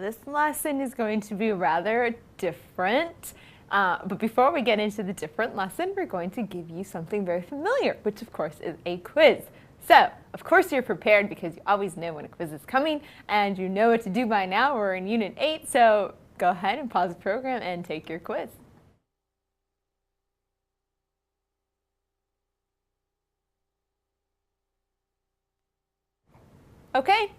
This lesson is going to be rather different. But before we get into the different lesson, we're going to give you something very familiar, which of course is a quiz. So, of course you're prepared because you always know when a quiz is coming and you know what to do by now. We're in Unit 8, so go ahead and pause the program and take your quiz. Okay,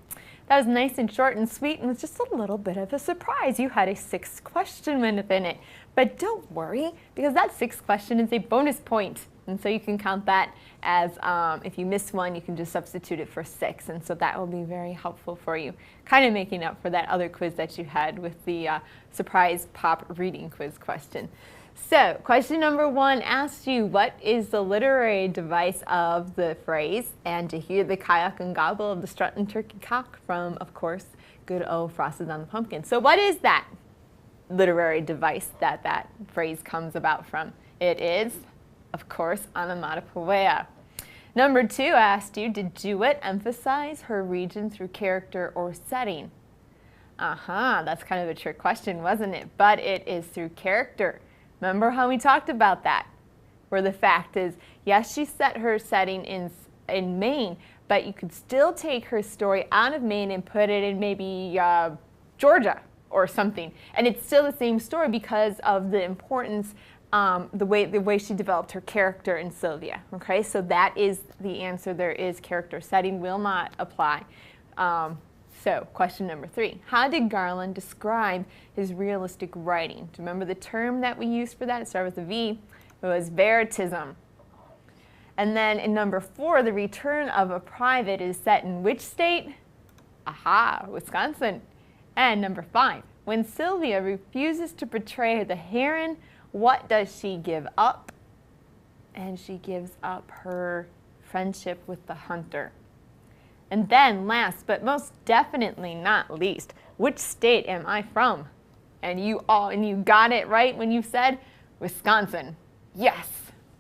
that was nice and short and sweet and was just a little bit of a surprise. You had a 6th question within it. But don't worry, because that 6th question is a bonus point. And so you can count that as, if you miss one, you can just substitute it for 6. And so that will be very helpful for you, kind of making up for that other quiz that you had with the surprise pop reading quiz question. So, question number 1 asks you, what is the literary device of the phrase, and to hear the kayak and gobble of the strutting turkey cock from, of course, good old Frosted on the Pumpkin. So what is that literary device that that phrase comes about from? It is, of course, onomatopoeia. Number 2 asked you, did Jewett emphasize her region through character or setting? That's kind of a trick question, wasn't it? But it is through character. Remember how we talked about that? Where the fact is, yes, she set her setting in Maine, but you could still take her story out of Maine and put it in maybe Georgia or something. And it's still the same story because of the importance, the way she developed her character in Sylvia. Okay, so that is the answer. There is character. Setting will not apply. So, question number 3. How did Garland describe his realistic writing? Do you remember the term that we used for that? It started with a V. It was veritism. And then in number 4, the return of a private is set in which state? Wisconsin. And number 5, when Sylvia refuses to betray the heron, what does she give up? And she gives up her friendship with the hunter. And then last, but most definitely not least, which state am I from? And you got it right when you said Wisconsin. Yes,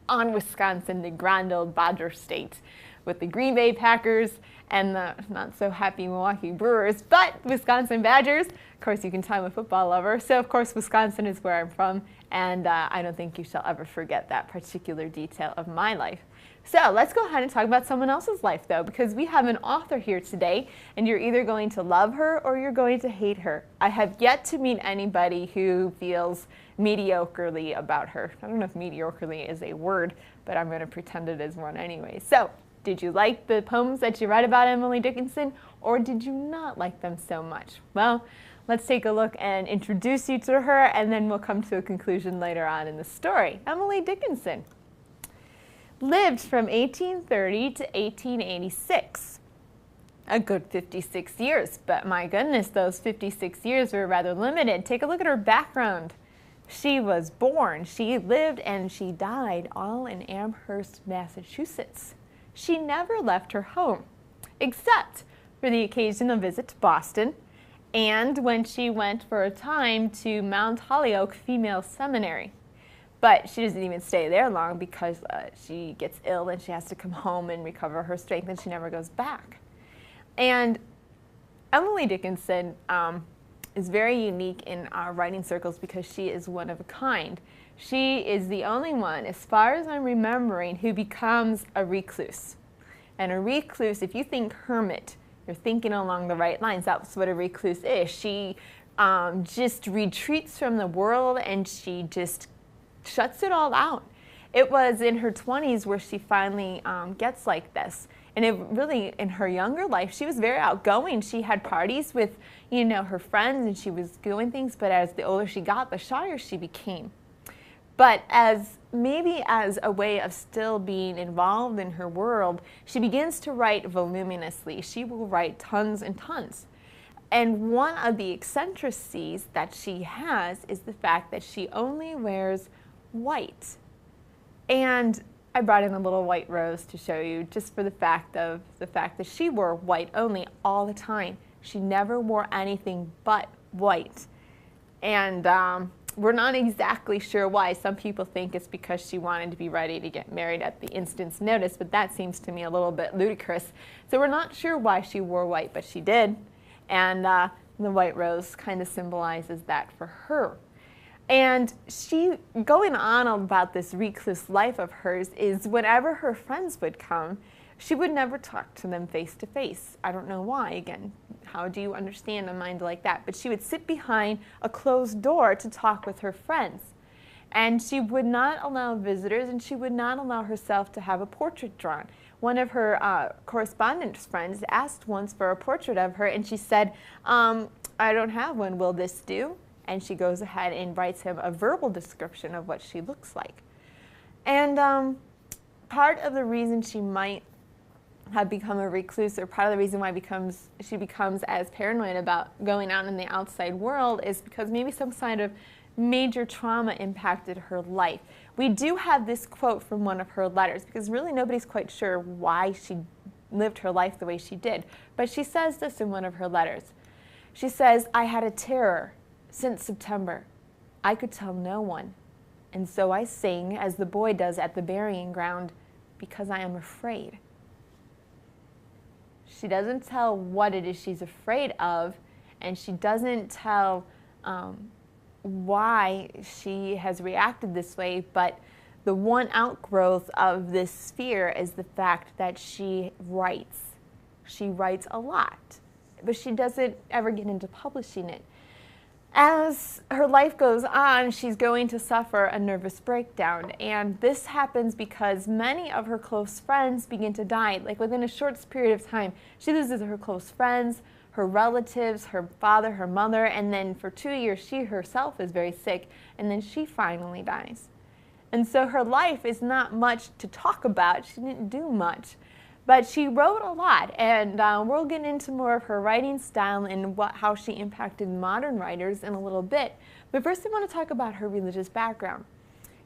on Wisconsin, the grand old Badger State, with the Green Bay Packers and the not so happy Milwaukee Brewers, but Wisconsin Badgers. Of course, you can tell I'm a football lover, so of course Wisconsin is where I'm from, and I don't think you shall ever forget that particular detail of my life. So let's go ahead and talk about someone else's life, though, because we have an author here today, and you're either going to love her or you're going to hate her. I have yet to meet anybody who feels mediocrely about her. I don't know if mediocrely is a word, but I'm going to pretend it is one anyway. So, did you like the poems that you read about Emily Dickinson, or did you not like them so much? Well, let's take a look and introduce you to her, and then we'll come to a conclusion later on in the story. Emily Dickinson lived from 1830 to 1886. A good 56 years, but my goodness, those 56 years were rather limited. Take a look at her background. She was born, she lived, and she died all in Amherst, Massachusetts. She never left her home, except for the occasional visit to Boston, and when she went for a time to Mount Holyoke Female Seminary. But she doesn't even stay there long because she gets ill and she has to come home and recover her strength, and she never goes back. And Emily Dickinson is very unique in our writing circles because she is one of a kind. She is the only one, as far as I'm remembering, who becomes a recluse. And a recluse, if you think hermit, you're thinking along the right lines. That's what a recluse is. She just retreats from the world, and she just shuts it all out. It was in her 20s where she finally gets like this. And it really, in her younger life, she was very outgoing. She had parties with, her friends, and she was doing things. But as the older she got, the shyer she became. But maybe as a way of still being involved in her world, she begins to write voluminously. She will write tons and tons. And one of the eccentricities that she has is the fact that she only wears white. And I brought in a little white rose to show you, just for the fact that she wore white only all the time. She never wore anything but white. And we're not exactly sure why. Some people think it's because she wanted to be ready to get married at the instant's notice, but that seems to me a little bit ludicrous. So we're not sure why she wore white, but she did. And The white rose kind of symbolizes that for her. And she, going on about this recluse life of hers, is whenever her friends would come, she would never talk to them face to face. I don't know why. Again, how do you understand a mind like that? But she would sit behind a closed door to talk with her friends. And she would not allow visitors, and she would not allow herself to have a portrait drawn. One of her correspondence friends asked once for a portrait of her, and she said, I don't have one, will this do? And she goes ahead and writes him a verbal description of what she looks like. And part of the reason she might have become a recluse, or part of the reason why she becomes as paranoid about going out in the outside world, is because maybe some kind of major trauma impacted her life. We do have this quote from one of her letters, because really nobody's quite sure why she lived her life the way she did. But she says this in one of her letters. She says, "I had a terror since September. I could tell no one. And so I sing as the boy does at the burying ground, because I am afraid." She doesn't tell what it is she's afraid of, and she doesn't tell why she has reacted this way, but the one outgrowth of this fear is the fact that she writes. She writes a lot, but she doesn't ever get into publishing it. As her life goes on, she's going to suffer a nervous breakdown, and this happens because many of her close friends begin to die. Like within a short period of time, she loses her close friends, her relatives, her father, her mother, and then for 2 years she herself is very sick, and then she finally dies. And so her life is not much to talk about. She didn't do much. But she wrote a lot, and we'll get into more of her writing style and how she impacted modern writers in a little bit. But first I want to talk about her religious background.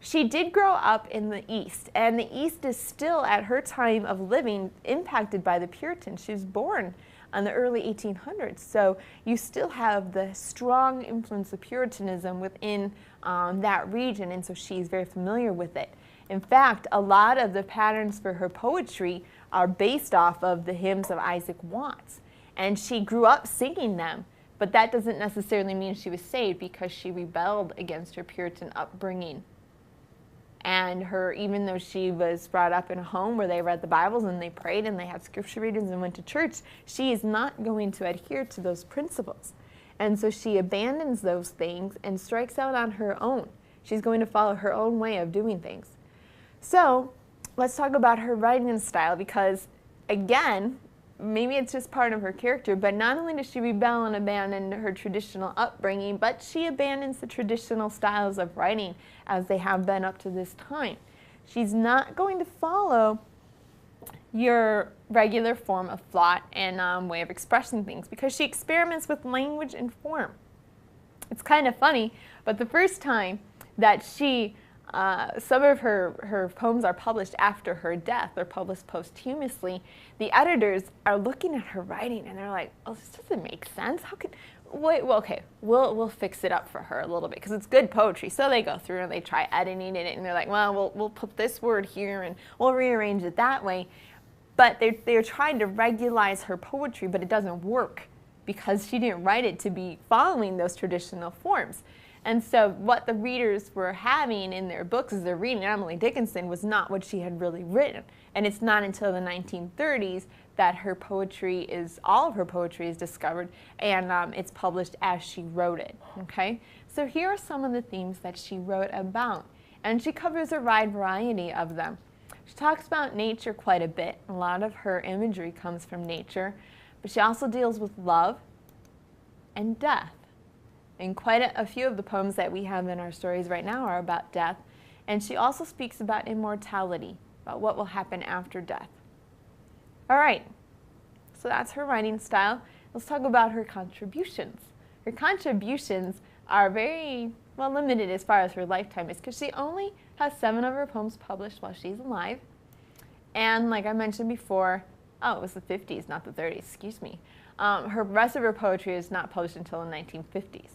She did grow up in the East, and the East is still, at her time of living, impacted by the Puritans. She was born in the early 1800s, so you still have the strong influence of Puritanism within that region, and so she's very familiar with it. In fact, a lot of the patterns for her poetry are based off of the hymns of Isaac Watts, and she grew up singing them, but that doesn't necessarily mean she was saved, because she rebelled against her Puritan upbringing. And even though she was brought up in a home where they read the Bibles and they prayed and they had scripture readings and went to church, she is not going to adhere to those principles. And so she abandons those things and strikes out on her own. She's going to follow her own way of doing things. So let's talk about her writing style, because again, maybe it's just part of her character, but not only does she rebel and abandon her traditional upbringing, but she abandons the traditional styles of writing as they have been up to this time. She's not going to follow your regular form of thought and way of expressing things, because she experiments with language and form. It's kind of funny, but the first time that some of her poems are published after her death, or published posthumously, the editors are looking at her writing and they're like, "Oh, this doesn't make sense. How could, wait, well, okay, we'll fix it up for her a little bit, because it's good poetry." So they go through and they try editing it, and they're like, "Well, we'll put this word here and we'll rearrange it that way." But they're trying to regularize her poetry, but it doesn't work, because she didn't write it to be following those traditional forms. And so what the readers were having in their books as they're reading Emily Dickinson was not what she had really written. And it's not until the 1930s that all of her poetry is discovered, and it's published as she wrote it. Okay? So here are some of the themes that she wrote about. And she covers a wide variety of them. She talks about nature quite a bit. A lot of her imagery comes from nature. But she also deals with love and death. And quite a few of the poems that we have in our stories right now are about death. And she also speaks about immortality, about what will happen after death. All right, so that's her writing style. Let's talk about her contributions. Her contributions are very, well, limited as far as her lifetime is, because she only has 7 of her poems published while she's alive. And like I mentioned before, it was the 50s, not the 30s, excuse me. Her rest of her poetry is not published until the 1950s.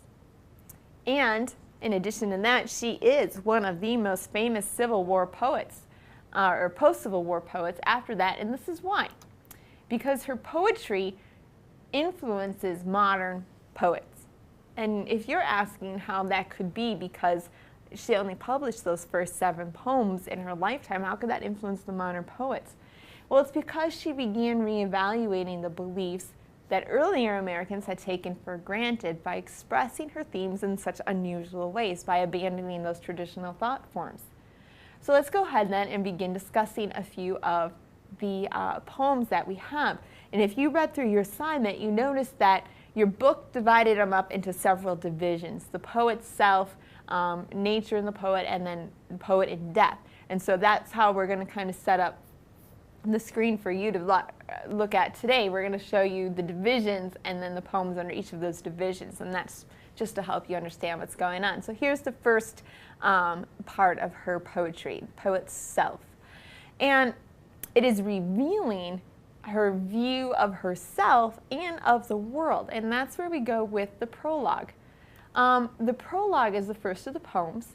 And in addition to that, she is one of the most famous Civil War poets, or post-Civil War poets after that, and this is why. Because her poetry influences modern poets. And if you're asking how that could be because she only published those first 7 poems in her lifetime, how could that influence the modern poets? Well, it's because she began reevaluating the beliefs that earlier Americans had taken for granted by expressing her themes in such unusual ways, by abandoning those traditional thought forms. So let's go ahead then and begin discussing a few of the poems that we have. And if you read through your assignment, you noticed that your book divided them up into several divisions: the poet's self, nature in the poet, and then the poet in depth. And so that's how we're going to kind of set up the screen for you to look at today. We're going to show you the divisions and then the poems under each of those divisions, and that's just to help you understand what's going on. So here's the first part of her poetry, the poet's self. And it is revealing her view of herself and of the world, and that's where we go with the prologue. The prologue is the first of the poems,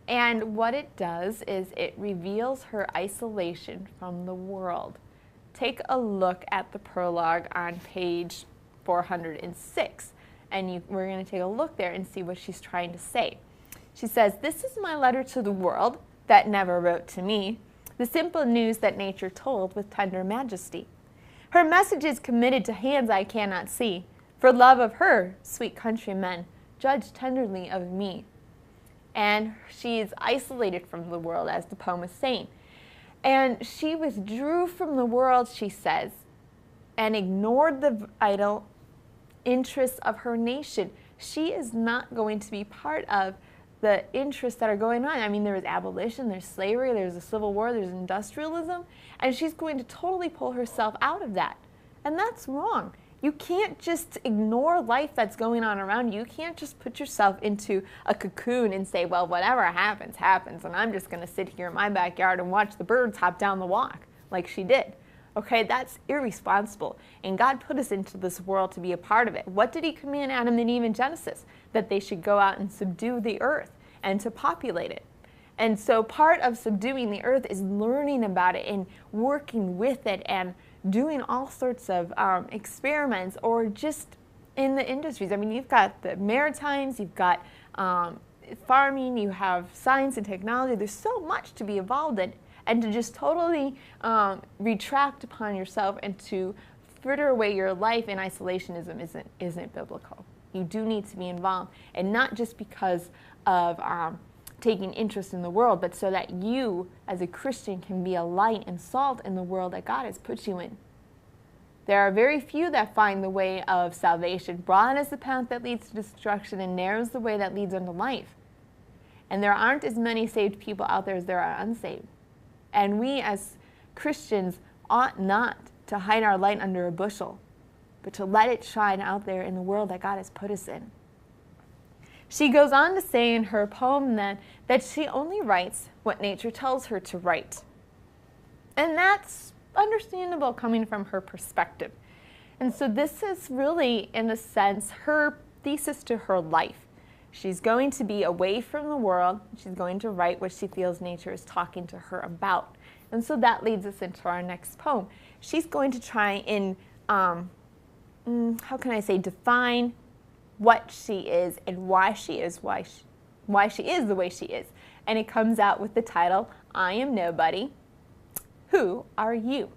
and what it does is it reveals her isolation from the world. Take a look at the prologue on page 406, and we're going to take a look there and see what she's trying to say. She says, "This is my letter to the world that never wrote to me, the simple news that nature told with tender majesty. Her message is committed to hands I cannot see. For love of her, sweet countrymen, judge tenderly of me." And she is isolated from the world, as the poem is saying. And she withdrew from the world, she says, and ignored the vital interests of her nation. She is not going to be part of the interests that are going on. I mean, there is abolition, there's slavery, there's a civil war, there's industrialism, and she's going to totally pull herself out of that. And that's wrong. You can't just ignore life that's going on around you. You can't just put yourself into a cocoon and say, well, whatever happens, happens, and I'm just going to sit here in my backyard and watch the birds hop down the walk like she did. Okay, that's irresponsible. And God put us into this world to be a part of it. What did he command Adam and Eve in Genesis? That they should go out and subdue the earth and to populate it. And so part of subduing the earth is learning about it and working with it and doing all sorts of experiments, or just in the industries. I mean, you've got the Maritimes, you've got farming, you have science and technology. There's so much to be involved in, and to just totally retract upon yourself and to fritter away your life in isolationism isn't biblical. You do need to be involved, and not just because of taking interest in the world, but so that you, as a Christian, can be a light and salt in the world that God has put you in. There are very few that find the way of salvation. Broad is the path that leads to destruction, and narrow is the way that leads unto life. And there aren't as many saved people out there as there are unsaved. And we, as Christians, ought not to hide our light under a bushel, but to let it shine out there in the world that God has put us in. She goes on to say in her poem then that she only writes what nature tells her to write. And that's understandable coming from her perspective. And so this is really, in a sense, her thesis to her life. She's going to be away from the world. She's going to write what she feels nature is talking to her about. And so that leads us into our next poem. She's going to try and, define what she is and why she is the way she is. And it comes out with the title, I Am Nobody, Who Are You?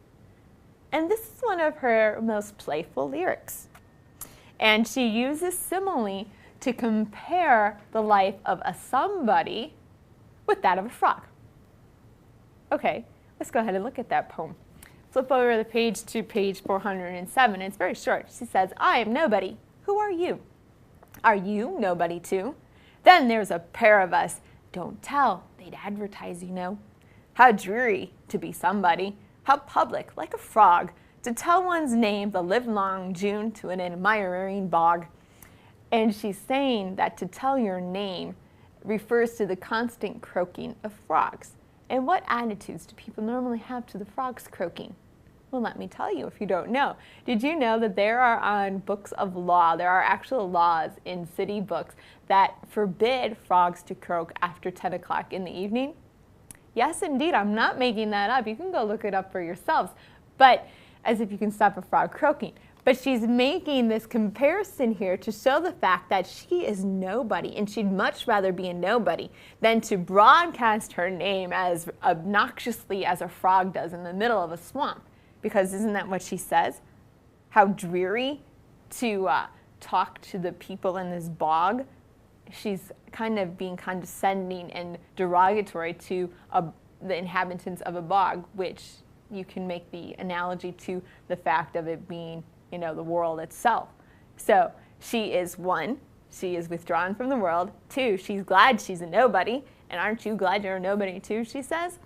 And this is one of her most playful lyrics. And she uses simile to compare the life of a somebody with that of a frog. Okay, let's go ahead and look at that poem. Flip over the page to page 407. It's very short. She says, I am nobody. Who are you? Are you nobody too? Then there's a pair of us. Don't tell, they'd advertise, you know. How dreary to be somebody. How public, like a frog, to tell one's name the livelong June to an admiring bog. And she's saying that to tell your name refers to the constant croaking of frogs. And what attitudes do people normally have to the frogs croaking? Well, let me tell you if you don't know. Did you know that there are on books of law, there are actual laws in city books that forbid frogs to croak after 10 o'clock in the evening? Yes, indeed. I'm not making that up. You can go look it up for yourselves. But as if you can stop a frog croaking. But she's making this comparison here to show the fact that she is nobody, and she'd much rather be a nobody than to broadcast her name as obnoxiously as a frog does in the middle of a swamp. Because isn't that what she says? How dreary to talk to the people in this bog. She's kind of being condescending and derogatory to the inhabitants of a bog, which you can make the analogy to the fact of it being, the world itself. So she is one, she is withdrawn from the world. Two, she's glad she's a nobody. And aren't you glad you're a nobody too, she says.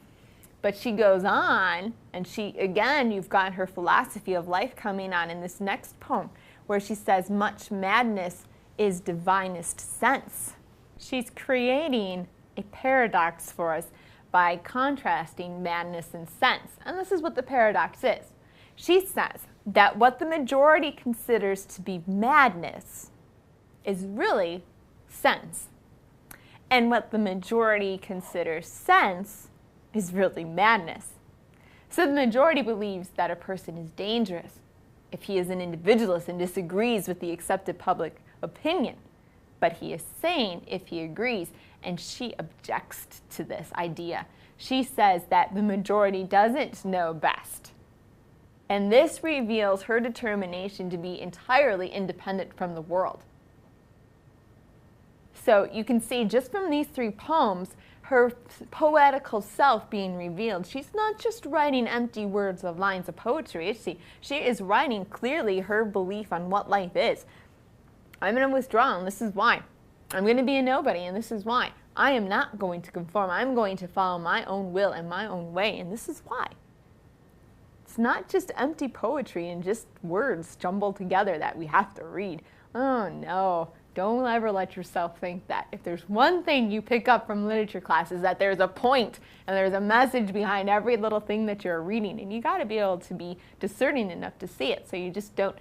But she goes on, and again, you've got her philosophy of life coming on in this next poem, where she says, much madness is divinest sense. She's creating a paradox for us by contrasting madness and sense. And this is what the paradox is. She says that what the majority considers to be madness is really sense. And what the majority considers sense is really madness. So the majority believes that a person is dangerous if he is an individualist and disagrees with the accepted public opinion. But he is sane if he agrees, and she objects to this idea. She says that the majority doesn't know best. And this reveals her determination to be entirely independent from the world. So you can see just from these three poems, her poetical self being revealed. She's not just writing empty words of lines of poetry, is she? She is writing clearly her belief on what life is. I'm going to withdraw, and this is why. I'm going to be a nobody, and this is why. I am not going to conform. I'm going to follow my own will and my own way, and this is why. It's not just empty poetry and just words jumbled together that we have to read. Oh no, don't ever let yourself think that. If there's one thing you pick up from literature class is that there's a point and there's a message behind every little thing that you're reading, and you got to be able to be discerning enough to see it so you just don't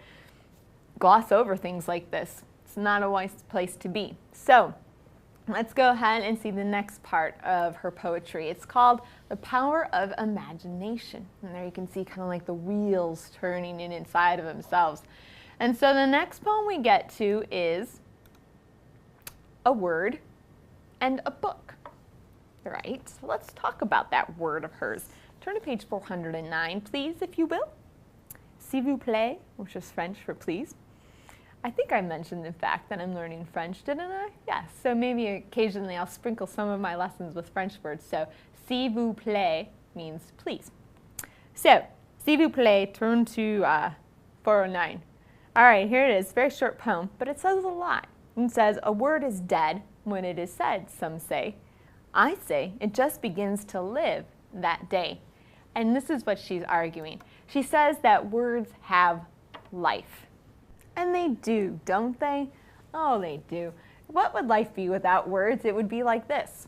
gloss over things like this. It's not a wise place to be. So let's go ahead and see the next part of her poetry. It's called The Power of Imagination. And there you can see kind of like the wheels turning in inside of themselves. And so the next poem we get to is A Word and a Book. All right, so let's talk about that word of hers. Turn to page 409, please, if you will. S'il vous plaît, which is French for please. I think I mentioned the fact that I'm learning French, didn't I? Yes, so maybe occasionally I'll sprinkle some of my lessons with French words. So, s'il vous plaît means please. So, s'il vous plaît, turn to 409. All right, here it is, very short poem, but it says a lot. It says, a word is dead when it is said, some say. I say it just begins to live that day. And this is what she's arguing. She says that words have life. And they do, don't they? Oh, they do. What would life be without words? It would be like this.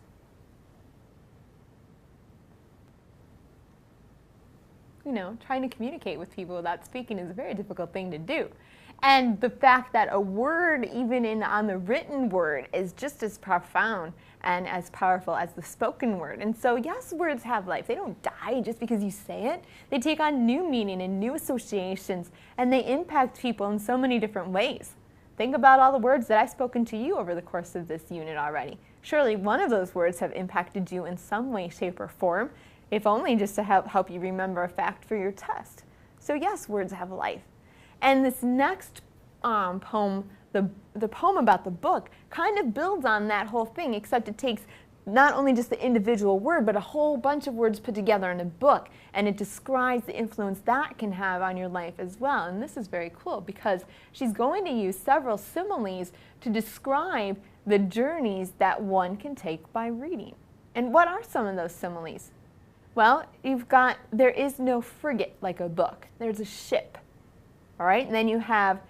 Trying to communicate with people without speaking is a very difficult thing to do. And the fact that a word, even on the written word, is just as profound and as powerful as the spoken word. And so, yes, words have life. They don't die just because you say it. They take on new meaning and new associations, and they impact people in so many different ways. Think about all the words that I've spoken to you over the course of this unit already. Surely one of those words have impacted you in some way, shape, or form, if only just to help you remember a fact for your test. So yes, words have life. And this next poem, the poem about the book, kind of builds on that whole thing, except it takes not only just the individual word, but a whole bunch of words put together in a book, and it describes the influence that can have on your life as well. And this is very cool because she's going to use several similes to describe the journeys that one can take by reading. And what are some of those similes? Well, there is no frigate like a book. There's a ship. All right, and then you have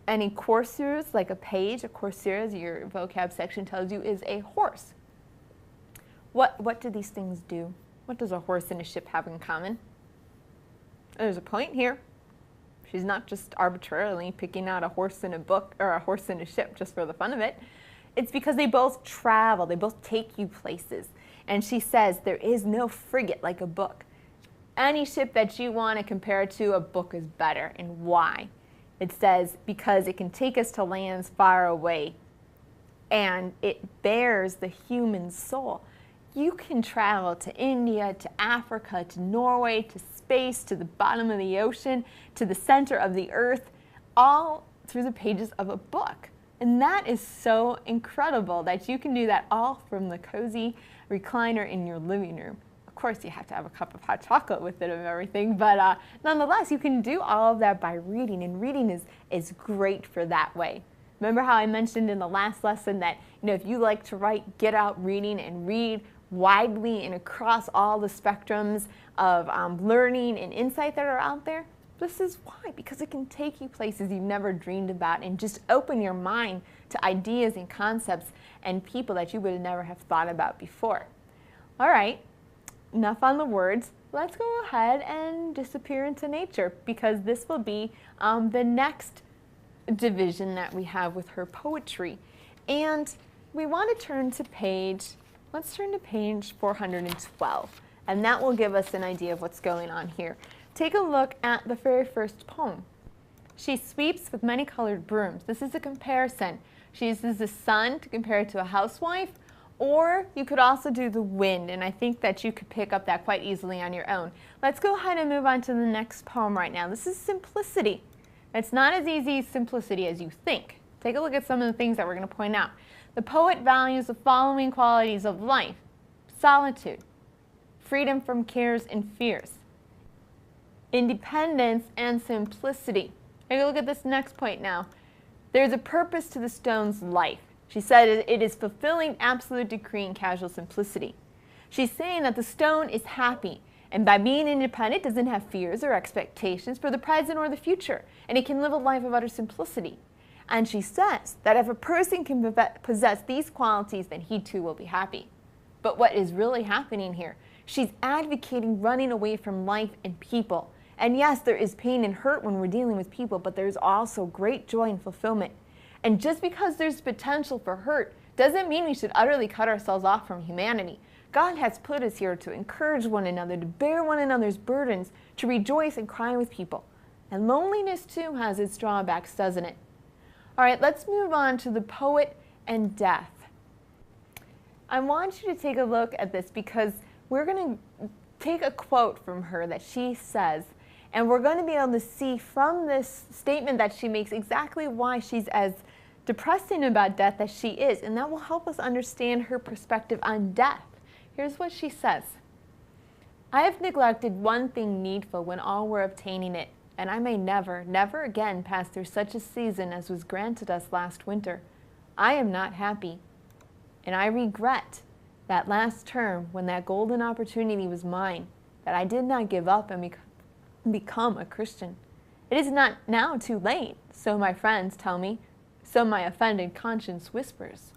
any courseurs, like a page. A courser, as your vocab section tells you, is a horse. What do these things do? What does a horse and a ship have in common? There's a point here. She's not just arbitrarily picking out a horse in a book or a horse in a ship just for the fun of it. It's because they both travel. They both take you places. And she says there is no frigate like a book. any ship that you want to compare it to, a book is better. And why? It says, because it can take us to lands far away, and it bears the human soul. You can travel to India, to Africa, to Norway, to space, to the bottom of the ocean, to the center of the earth, all through the pages of a book. And that is so incredible that you can do that all from the cozy recliner in your living room. Of course, you have to have a cup of hot chocolate with it and everything, but nonetheless, you can do all of that by reading, and reading is great for that way. Remember how I mentioned in the last lesson that, if you like to write, get out reading and read widely and across all the spectrums of learning and insight that are out there? This is why, because it can take you places you've never dreamed about and just open your mind to ideas and concepts and people that you would never have thought about before. All right, enough on the words. Let's go ahead and disappear into nature, because this will be the next division that we have with her poetry. And we want to turn to let's turn to page 412, and that will give us an idea of what's going on here. Take a look at the very first poem. She sweeps with many colored brooms. This is a comparison. She uses the sun to compare it to a housewife, or you could also do the wind, and I think that you could pick up that quite easily on your own. Let's go ahead and move on to the next poem right now. This is simplicity. It's not as easy as simplicity as you think. Take a look at some of the things that we're going to point out. The poet values the following qualities of life: solitude, freedom from cares and fears, independence and simplicity. Take a look at this next point now. There's a purpose to the stone's life. She said it is fulfilling absolute decree and casual simplicity. She's saying that the stone is happy, and by being independent, it doesn't have fears or expectations for the present or the future, and it can live a life of utter simplicity. And she says that if a person can possess these qualities, then he too will be happy. But what is really happening here? She's advocating running away from life and people. And yes, there is pain and hurt when we're dealing with people, but there's also great joy and fulfillment. And just because there's potential for hurt doesn't mean we should utterly cut ourselves off from humanity. God has put us here to encourage one another, to bear one another's burdens, to rejoice and cry with people. And loneliness too has its drawbacks, doesn't it? All right, let's move on to the poet and death. I want you to take a look at this, because we're going to take a quote from her that she says, and we're going to be able to see from this statement that she makes exactly why she's as depressing about death as she is, and that will help us understand her perspective on death. Here's what she says. I have neglected one thing needful when all were obtaining it, and I may never, never again pass through such a season as was granted us last winter. I am not happy, and I regret that last term when that golden opportunity was mine, that I did not give up and become a Christian. It is not now too late, so my friends tell me, so my offended conscience whispers.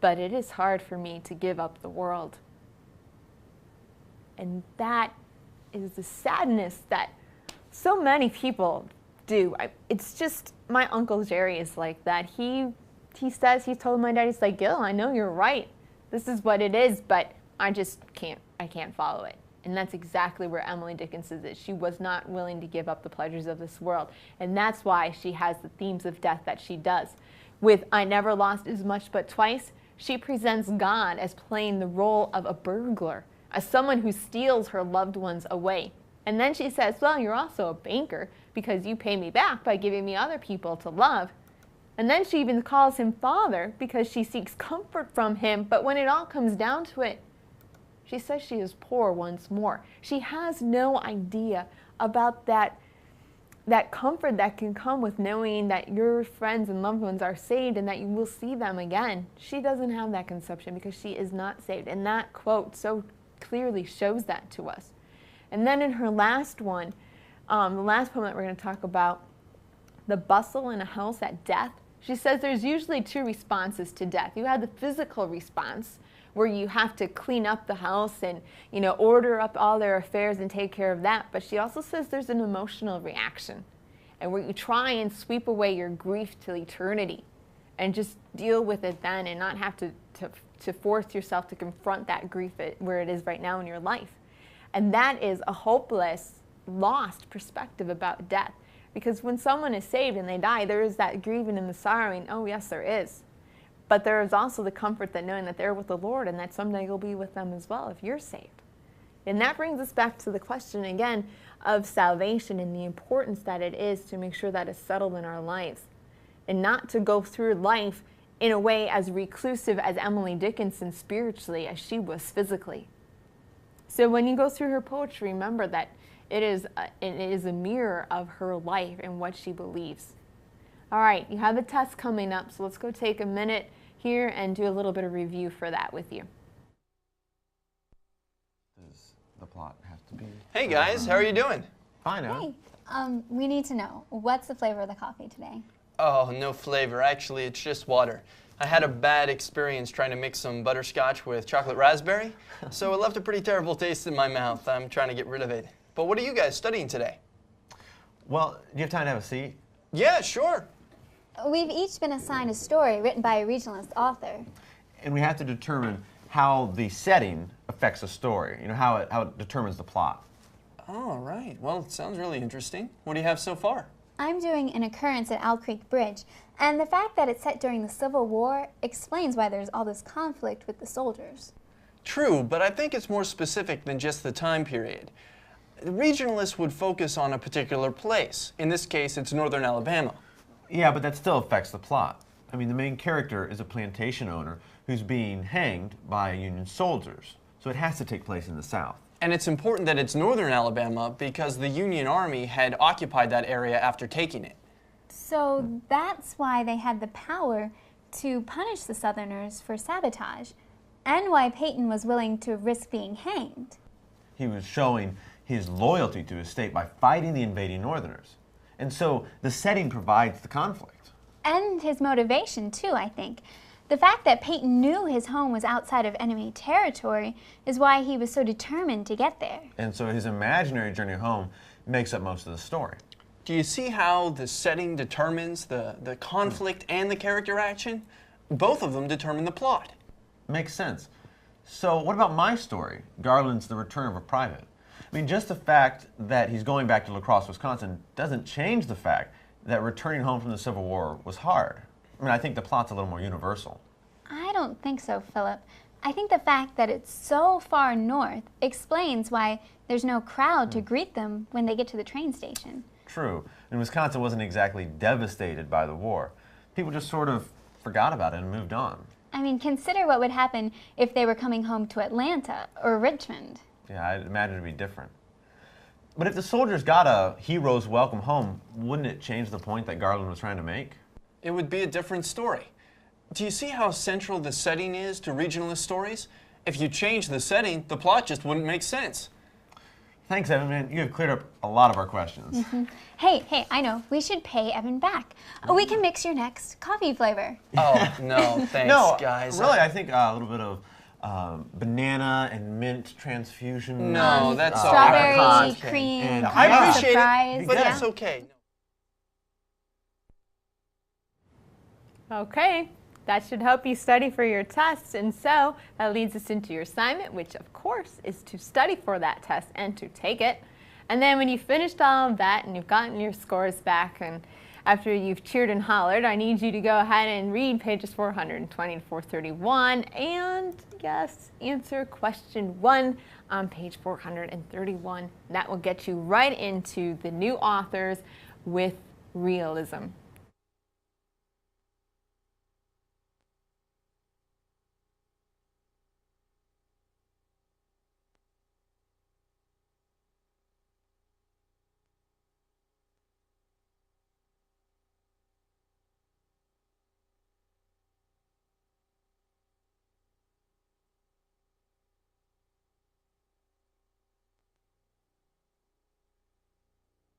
But it is hard for me to give up the world. And that is the sadness that so many people do. It's just, my Uncle Jerry is like that. He says, he told my dad, he's like, Gil, I know you're right. This is what it is, but I can't follow it. And that's exactly where Emily Dickinson's is. She was not willing to give up the pleasures of this world. And that's why she has the themes of death that she does. With I Never Lost As Much But Twice, she presents God as playing the role of a burglar, as someone who steals her loved ones away. And then she says, well, you're also a banker because you pay me back by giving me other people to love. And then she even calls him father because she seeks comfort from him. But when it all comes down to it, she says she is poor once more. She has no idea about that comfort that can come with knowing that your friends and loved ones are saved and that you will see them again. She doesn't have that conception because she is not saved. And that quote so clearly shows that to us. And then in her last one, the last poem that we're going to talk about, The Bustle in a House at Death, she says there's usually two responses to death. You have the physical response, where you have to clean up the house and, order up all their affairs and take care of that. But she also says there's an emotional reaction, and where you try and sweep away your grief till eternity and just deal with it then and not have to force yourself to confront that grief where it is right now in your life. And that is a hopeless, lost perspective about death. Because when someone is saved and they die, there is that grieving and the sorrowing. Oh, yes, there is. But there is also the comfort that knowing that they're with the Lord and that someday you'll be with them as well if you're saved. And that brings us back to the question again of salvation and the importance that it is to make sure that it's settled in our lives. And not to go through life in a way as reclusive as Emily Dickinson spiritually as she was physically. So when you go through her poetry, remember that it is a mirror of her life and what she believes. All right, you have a test coming up, so let's go take a minute here and do a little bit of review for that with you. Does the plot have to be? Hey guys, how are you doing? Fine, Evan. Hey, we need to know, what's the flavor of the coffee today? Oh, no flavor. Actually, it's just water. I had a bad experience trying to mix some butterscotch with chocolate raspberry, so it left a pretty terrible taste in my mouth. I'm trying to get rid of it. But what are you guys studying today? Well, do you have time to have a seat? Yeah, sure. We've each been assigned a story written by a regionalist author. And we have to determine how the setting affects the story, how it determines the plot. All right. Well, it sounds really interesting. What do you have so far? I'm doing an occurrence at Owl Creek Bridge, and the fact that it's set during the Civil War explains why there's all this conflict with the soldiers. True, but I think it's more specific than just the time period. The regionalists would focus on a particular place. In this case, it's northern Alabama. Yeah, but that still affects the plot. I mean, the main character is a plantation owner who's being hanged by Union soldiers, so it has to take place in the South. And it's important that it's northern Alabama because the Union Army had occupied that area after taking it. So that's why they had the power to punish the Southerners for sabotage, and why Peyton was willing to risk being hanged. He was showing his loyalty to his state by fighting the invading Northerners. And so the setting provides the conflict. And his motivation, too, I think. The fact that Peyton knew his home was outside of enemy territory is why he was so determined to get there. And so his imaginary journey home makes up most of the story. Do you see how the setting determines the conflict and the character action? Both of them determine the plot. Makes sense. So what about my story, Garland's The Return of a Private? I mean, just the fact that he's going back to La Crosse, Wisconsin doesn't change the fact that returning home from the Civil War was hard. I mean, I think the plot's a little more universal. I don't think so, Philip. I think the fact that it's so far north explains why there's no crowd to greet them when they get to the train station. True. And Wisconsin wasn't exactly devastated by the war. People just sort of forgot about it and moved on. I mean, consider what would happen if they were coming home to Atlanta or Richmond. Yeah, I'd imagine it'd be different. But if the soldiers got a hero's welcome home, wouldn't it change the point that Garland was trying to make? It would be a different story. Do you see how central the setting is to regionalist stories? If you change the setting, the plot just wouldn't make sense. Thanks, Evan, man. You have cleared up a lot of our questions. Hey, I know. We should pay Evan back. We can mix your next coffee flavor. Oh, no, thanks, No, guys. really, I think a little bit of banana and mint transfusion. No, that's strawberry apricot. cream. And I Yeah. appreciate surprise. it, but yeah. it's okay. Okay, that should help you study for your test. And so that leads us into your assignment, which of course is to study for that test and to take it. And then when you've finished all of that and you've gotten your scores back, and after you've cheered and hollered, I need you to go ahead and read pages 420 to 431 and, yes, answer question 1 on page 431. That will get you right into the new authors with realism.